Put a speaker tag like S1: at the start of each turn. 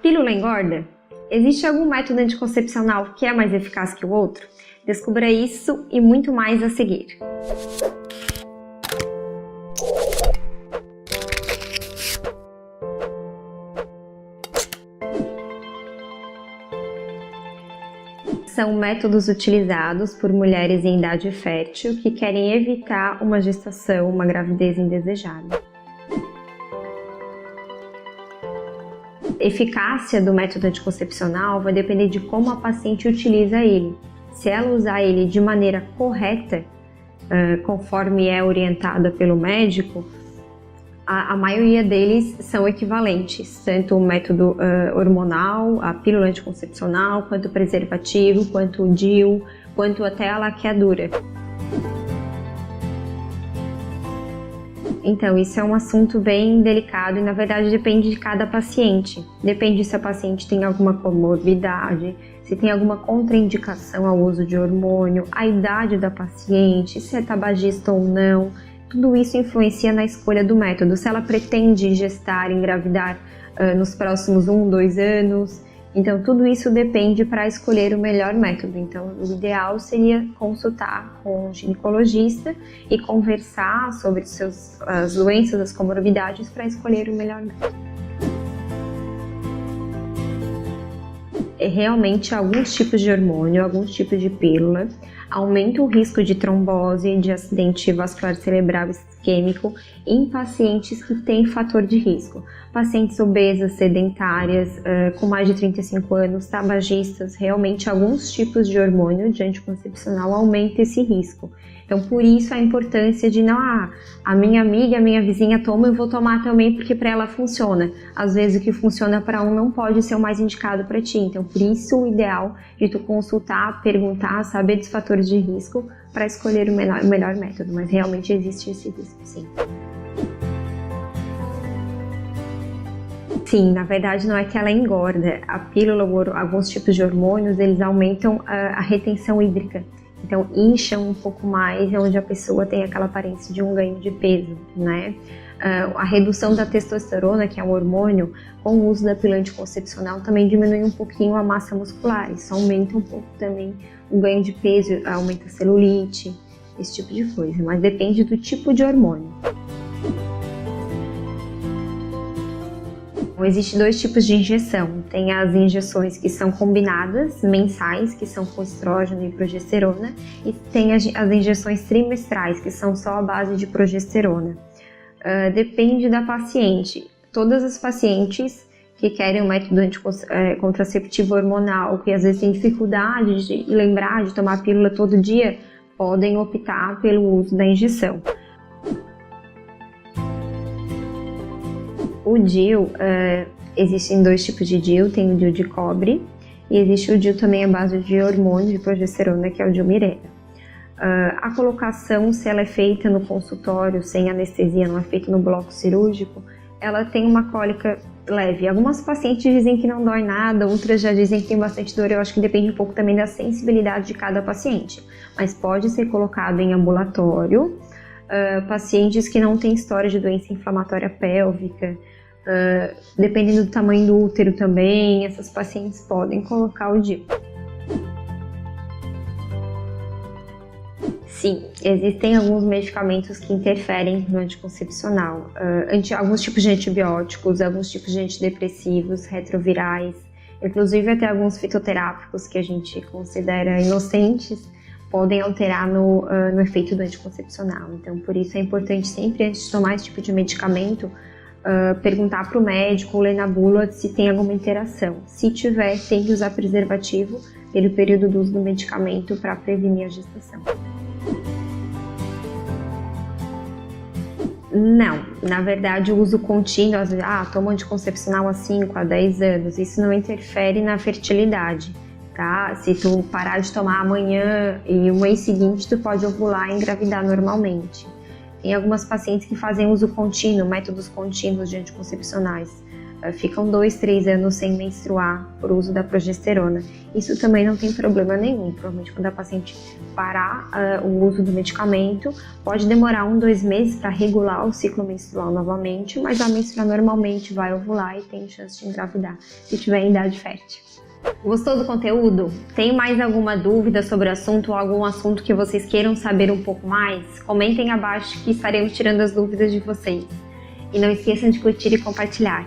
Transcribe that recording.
S1: Pílula engorda? Existe algum método anticoncepcional que é mais eficaz que o outro? Descubra isso e muito mais a seguir. São métodos utilizados por mulheres em idade fértil que querem evitar uma gestação, uma gravidez indesejada. A eficácia do método anticoncepcional vai depender de como a paciente utiliza ele. Se ela usar ele de maneira correta, conforme é orientada pelo médico, a maioria deles são equivalentes, tanto o método hormonal, a pílula anticoncepcional, quanto o preservativo, quanto o DIU, quanto até a laqueadura. Então, isso é um assunto bem delicado e, na verdade, depende de cada paciente. Depende se a paciente tem alguma comorbidade, se tem alguma contraindicação ao uso de hormônio, a idade da paciente, se é tabagista ou não. Tudo isso influencia na escolha do método. Se ela pretende gestar, engravidar nos próximos 1, 2 anos. Então, tudo isso depende para escolher o melhor método. Então, o ideal seria consultar com um ginecologista e conversar sobre as doenças, as comorbidades para escolher o melhor método. Realmente, alguns tipos de hormônio, alguns tipos de pílula aumentam o risco de trombose, de acidente vascular cerebral isquêmico em pacientes que têm fator de risco. Pacientes obesas, sedentárias, com mais de 35 anos, tabagistas, realmente alguns tipos de hormônio de anticoncepcional aumentam esse risco. Então, por isso a importância de não, a minha amiga, a minha vizinha toma, eu vou tomar também porque para ela funciona. Às vezes o que funciona para um não pode ser o mais indicado para ti. Então, por isso o ideal de tu consultar, perguntar, saber dos fatores de risco para escolher o melhor método. Mas realmente existe esse risco, sim. Sim, na verdade não é que ela engorda. A pílula, alguns tipos de hormônios, eles aumentam a retenção hídrica. Então, incham um pouco mais, onde a pessoa tem aquela aparência de um ganho de peso, né? A redução da testosterona, que é um hormônio, com o uso da pílula anticoncepcional também diminui um pouquinho a massa muscular. Isso aumenta um pouco também o ganho de peso, aumenta a celulite, esse tipo de coisa. Mas depende do tipo de hormônio. Existem dois tipos de injeção. Tem as injeções que são combinadas, mensais, que são com estrógeno e progesterona, e tem as injeções trimestrais, que são só a base de progesterona. Depende da paciente. Todas as pacientes que querem um método contraceptivo hormonal, que às vezes têm dificuldade de lembrar de tomar a pílula todo dia, podem optar pelo uso da injeção. O DIU, existem dois tipos de DIU, tem o DIU de cobre e existe o DIU também à base de hormônio de progesterona, que é o DIU Mirena. A colocação, se ela é feita no consultório, sem anestesia, não é feita no bloco cirúrgico, ela tem uma cólica leve. Algumas pacientes dizem que não dói nada, outras já dizem que tem bastante dor. Eu acho que depende um pouco também da sensibilidade de cada paciente, mas pode ser colocado em ambulatório. Pacientes que não têm história de doença inflamatória pélvica, dependendo do tamanho do útero também, essas pacientes podem colocar o DIU. Sim, existem alguns medicamentos que interferem no anticoncepcional. Alguns tipos de antibióticos, alguns tipos de antidepressivos, retrovirais, inclusive até alguns fitoterápicos que a gente considera inocentes, podem alterar no efeito do anticoncepcional. Então, por isso é importante sempre, antes de tomar esse tipo de medicamento, perguntar para o médico ou ler na bula se tem alguma interação. Se tiver, tem que usar preservativo pelo período do uso do medicamento para prevenir a gestação. Não, na verdade o uso contínuo, toma anticoncepcional há 5 a 10 anos, isso não interfere na fertilidade. Tá? Se tu parar de tomar amanhã e o mês seguinte, tu pode ovular e engravidar normalmente. Tem algumas pacientes que fazem uso contínuo, métodos contínuos de anticoncepcionais. ficam 2, 3 anos sem menstruar por uso da progesterona. Isso também não tem problema nenhum. Provavelmente quando a paciente parar o uso do medicamento, pode demorar 1, 2 meses para regular o ciclo menstrual novamente, mas a menstruar normalmente, vai ovular e tem chance de engravidar, se tiver em idade fértil. Gostou do conteúdo? Tem mais alguma dúvida sobre o assunto ou algum assunto que vocês queiram saber um pouco mais? Comentem abaixo que estaremos tirando as dúvidas de vocês. E não esqueçam de curtir e compartilhar.